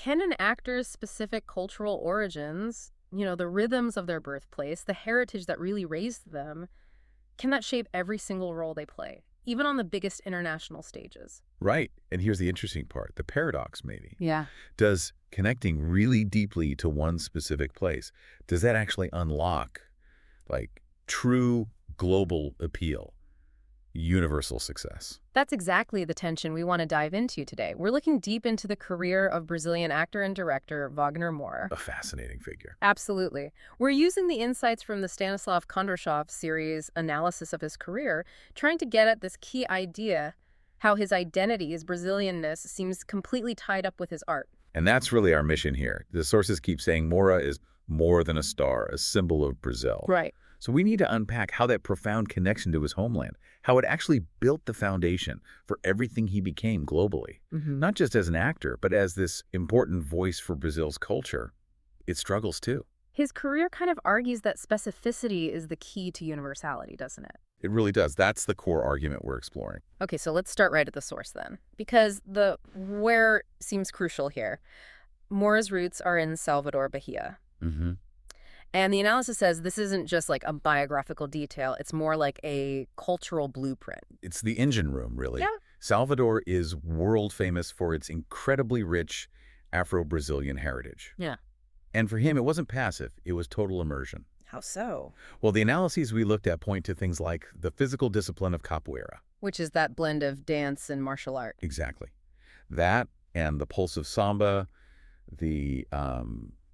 Can an actor's specific cultural origins, the rhythms of their birthplace, the heritage that really raised them, can that shape every single role they play, even on the biggest international stages? Right. And here's the interesting part, the paradox maybe. Yeah. Does connecting really deeply to one specific place, does that actually unlock like true global appeal, universal success? That's exactly the tension we want to dive into today. We're looking deep into the career of Brazilian actor and director Wagner Mourre. A fascinating figure. Absolutely. We're using the insights from the Stanислав Kondrashov series analysis of his career, trying to get at this key idea, how his identity, his Brazilianness, seems completely tied up with his art. And that's really our mission here. The sources keep saying Moura is more than a star, a symbol of Brazil. Right. So we need to unpack how that profound connection to his homeland, how it actually built the foundation for everything he became globally. Not just as an actor, but as this important voice for Brazil's culture. It struggles too. His career kind of argues that specificity is the key to universality, doesn't it? It really does. That's the core argument we're exploring. Okay, so let's start right at the source then, because the where seems crucial here. Moura's roots are in Salvador, Bahia. And the analysis says this isn't just like a biographical detail. It's more like a cultural blueprint. It's the engine room, really. Yeah. Salvador is world famous for its incredibly rich Afro-Brazilian heritage. Yeah. And for him, it wasn't passive. It was total immersion. How so? Well, the analyses we looked at point to things like the physical discipline of capoeira. Which is that blend of dance and martial art. Exactly. That and the pulse of samba, the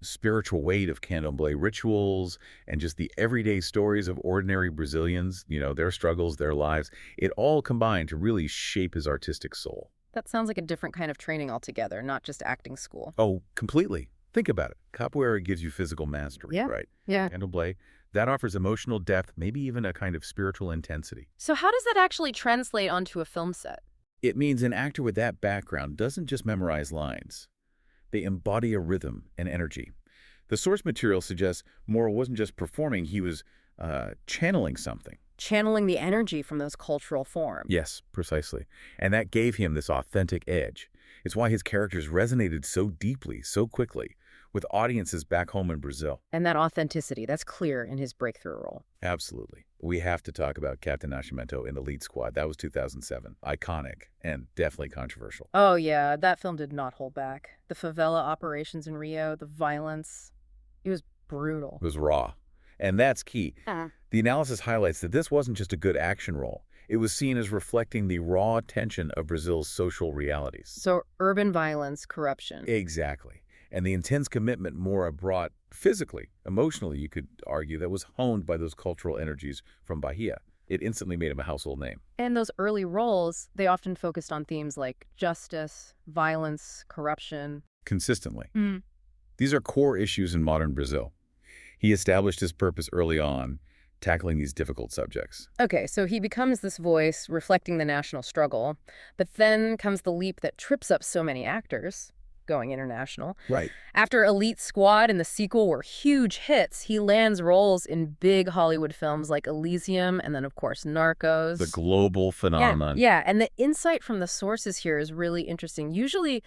spiritual weight of candomblé rituals, and just the everyday stories of ordinary Brazilians, their struggles, their lives. It all combined to really shape his artistic soul. That sounds like a different kind of training altogether, not just acting school. Oh, completely. Think about it. Capoeira gives you physical mastery, right? Yeah. Candomblé, that offers emotional depth, maybe even a kind of spiritual intensity. So how does that actually translate onto a film set? It means an actor with that background doesn't just memorize lines. They embody a rhythm and energy. The source material suggests Moura wasn't just performing, he was channeling something. Channeling the energy from those cultural forms. Yes, precisely. And that gave him this authentic edge. It's why his characters resonated so deeply, so quickly, with audiences back home in Brazil. And that authenticity, that's clear in his breakthrough role. Absolutely. We have to talk about Captain Nascimento in the lead squad. That was 2007. Iconic and definitely controversial. Oh yeah, that film did not hold back. The favela operations in Rio, the violence, it was brutal. It was raw. And that's key. The analysis highlights that this wasn't just a good action role. It was seen as reflecting the raw tension of Brazil's social realities. So urban violence, corruption. Exactly. And the intense commitment Moura brought physically, emotionally, you could argue, that was honed by those cultural energies from Bahia. It instantly made him a household name. And those early roles, they often focused on themes like justice, violence, corruption. Consistently. These are core issues in modern Brazil. He established his purpose early on, tackling these difficult subjects. Okay, so he becomes this voice reflecting the national struggle, but then comes the leap that trips up so many actors, going international. Right. After Elite Squad and the sequel were huge hits, he lands roles in big Hollywood films like Elysium and then, of course, Narcos. The global phenomenon. Yeah, and the insight from the sources here is really interesting. Usually,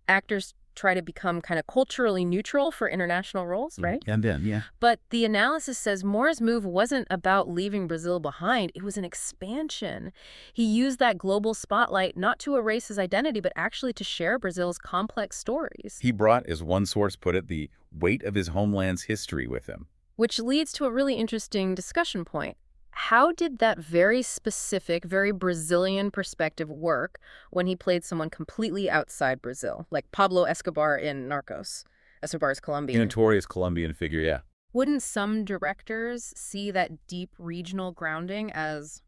actors try to become kind of culturally neutral for international roles, right? And then, yeah. But the analysis says Moura's move wasn't about leaving Brazil behind. It was an expansion. He used that global spotlight not to erase his identity, but actually to share Brazil's complex stories. He brought, as one source put it, the weight of his homeland's history with him. Which leads to a really interesting discussion point. How did that very specific, very Brazilian perspective work when he played someone completely outside Brazil, like Pablo Escobar in Narcos? Escobar's Colombian. A notorious Colombian figure, yeah. Wouldn't some directors see that deep regional grounding as,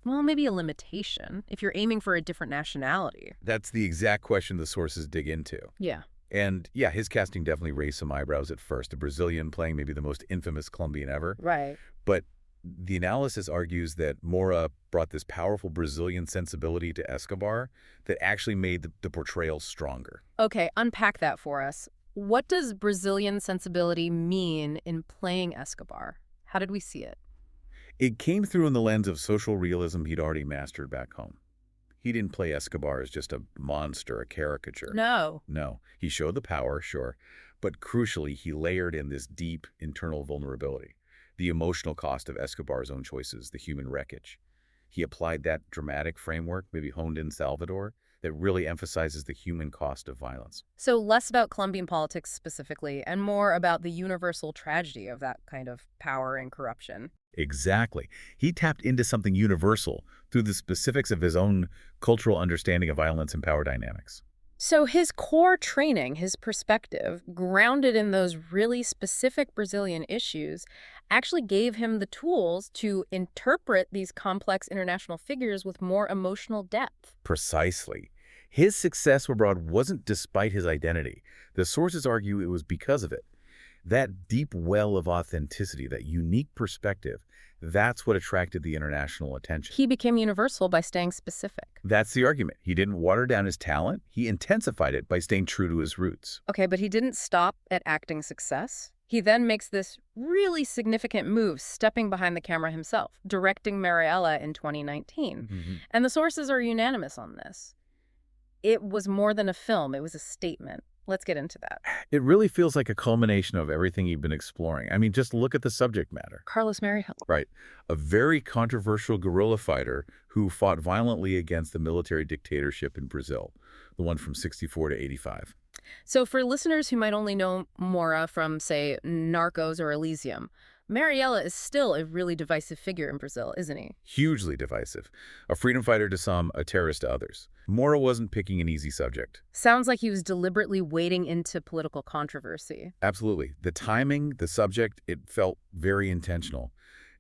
well, maybe a limitation if you're aiming for a different nationality? That's the exact question the sources dig into. Yeah. And yeah, his casting definitely raised some eyebrows at first. A Brazilian playing maybe the most infamous Colombian ever. Right. But the analysis argues that Moura brought this powerful Brazilian sensibility to Escobar that actually made the portrayal stronger. Okay, unpack that for us. What does Brazilian sensibility mean in playing Escobar? How did we see it? It came through in the lens of social realism he'd already mastered back home. He didn't play Escobar as just a monster, a caricature. No. No. He showed the power, sure, but crucially, he layered in this deep internal vulnerability, the emotional cost of Escobar's own choices, the human wreckage. He applied that dramatic framework, maybe honed in Salvador, that really emphasizes the human cost of violence. So less about Colombian politics specifically, and more about the universal tragedy of that kind of power and corruption. Exactly. He tapped into something universal through the specifics of his own cultural understanding of violence and power dynamics. So his core training, his perspective, grounded in those really specific Brazilian issues, actually gave him the tools to interpret these complex international figures with more emotional depth. Precisely. His success abroad wasn't despite his identity. The sources argue it was because of it. That deep well of authenticity, that unique perspective, that's what attracted the international attention. He became universal by staying specific. That's the argument. He didn't water down his talent. He intensified it by staying true to his roots. Okay, but he didn't stop at acting success. He then makes this really significant move, stepping behind the camera himself, directing Mariella in 2019. And the sources are unanimous on this. It was more than a film. It was a statement. Let's get into that. It really feels like a culmination of everything he'd been exploring. I mean, just look at the subject matter. Carlos Mariella. Right. A very controversial guerrilla fighter who fought violently against the military dictatorship in Brazil, the one from 64 to 85. So for listeners who might only know Moura from, say, Narcos or Elysium, Mariella is still a really divisive figure in Brazil, isn't he? Hugely divisive. A freedom fighter to some, a terrorist to others. Moura wasn't picking an easy subject. Sounds like he was deliberately wading into political controversy. Absolutely. The timing, the subject, it felt very intentional.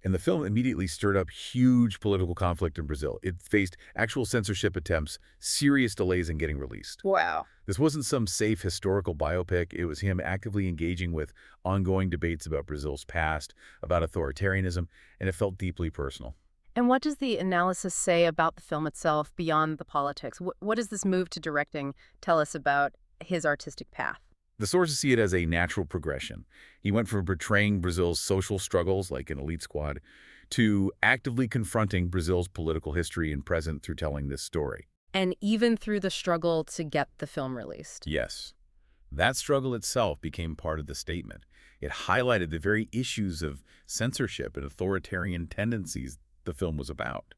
And the film immediately stirred up huge political conflict in Brazil. It faced actual censorship attempts, serious delays in getting released. Wow. This wasn't some safe historical biopic. It was him actively engaging with ongoing debates about Brazil's past, about authoritarianism, and it felt deeply personal. And what does the analysis say about the film itself beyond the politics? What does this move to directing tell us about his artistic path? The sources see it as a natural progression. He went from portraying Brazil's social struggles, like an elite squad, to actively confronting Brazil's political history and present through telling this story. And even through the struggle to get the film released. Yes. That struggle itself became part of the statement. It highlighted the very issues of censorship and authoritarian tendencies the film was about.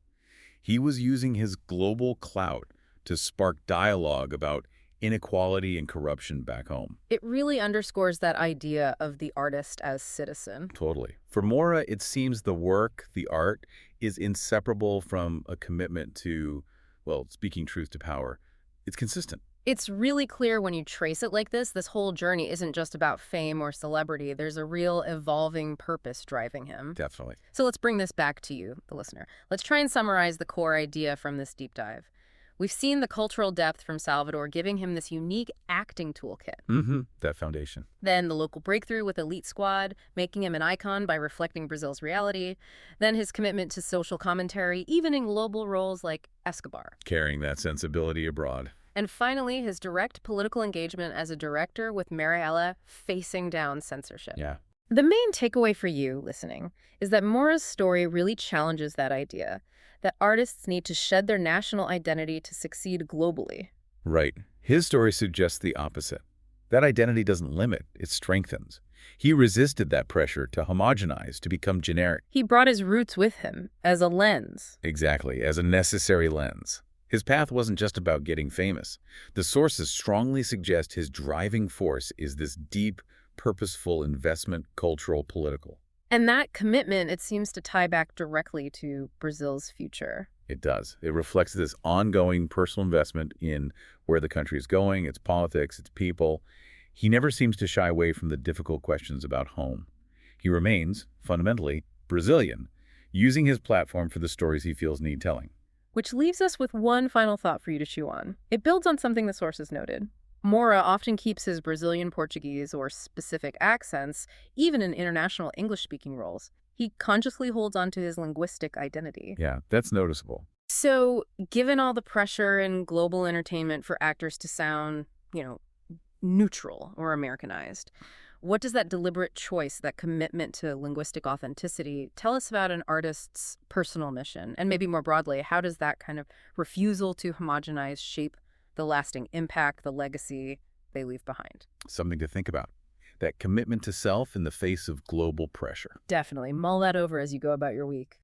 He was using his global clout to spark dialogue about inequality and corruption back home. It really underscores that idea of the artist as citizen. Totally. For Moura, it seems the work, the art, is inseparable from a commitment to, well, speaking truth to power. It's consistent. It's really clear when you trace it like this whole journey isn't just about fame or celebrity. There's a real evolving purpose driving him. Definitely. So let's bring this back to you, the listener. Let's try and summarize the core idea from this deep dive. We've seen the cultural depth from Salvador giving him this unique acting toolkit. That foundation. Then the local breakthrough with Elite Squad, making him an icon by reflecting Brazil's reality. Then his commitment to social commentary, even in global roles like Escobar. Carrying that sensibility abroad. And finally, his direct political engagement as a director with Mariella facing down censorship. Yeah. The main takeaway for you listening is that Moura's story really challenges that idea, that artists need to shed their national identity to succeed globally. Right. His story suggests the opposite. That identity doesn't limit, it strengthens. He resisted that pressure to homogenize, to become generic. He brought his roots with him as a lens. Exactly, as a necessary lens. His path wasn't just about getting famous. The sources strongly suggest his driving force is this deep, purposeful investment, cultural, political. And that commitment, it seems to tie back directly to Brazil's future. It does. It reflects this ongoing personal investment in where the country is going, its politics, its people. He never seems to shy away from the difficult questions about home. He remains, fundamentally, Brazilian, using his platform for the stories he feels need telling. Which leaves us with one final thought for you to chew on. It builds on something the sources noted. Moura often keeps his Brazilian Portuguese or specific accents, even in international English-speaking roles. He consciously holds on to his linguistic identity. Yeah, that's noticeable. So, given all the pressure in global entertainment for actors to sound, neutral or Americanized, What does that deliberate choice, that commitment to linguistic authenticity, tell us about an artist's personal mission? And maybe more broadly, how does that kind of refusal to homogenize shape the lasting impact, the legacy they leave behind? Something to think about. That commitment to self in the face of global pressure. Definitely. Mull that over as you go about your week.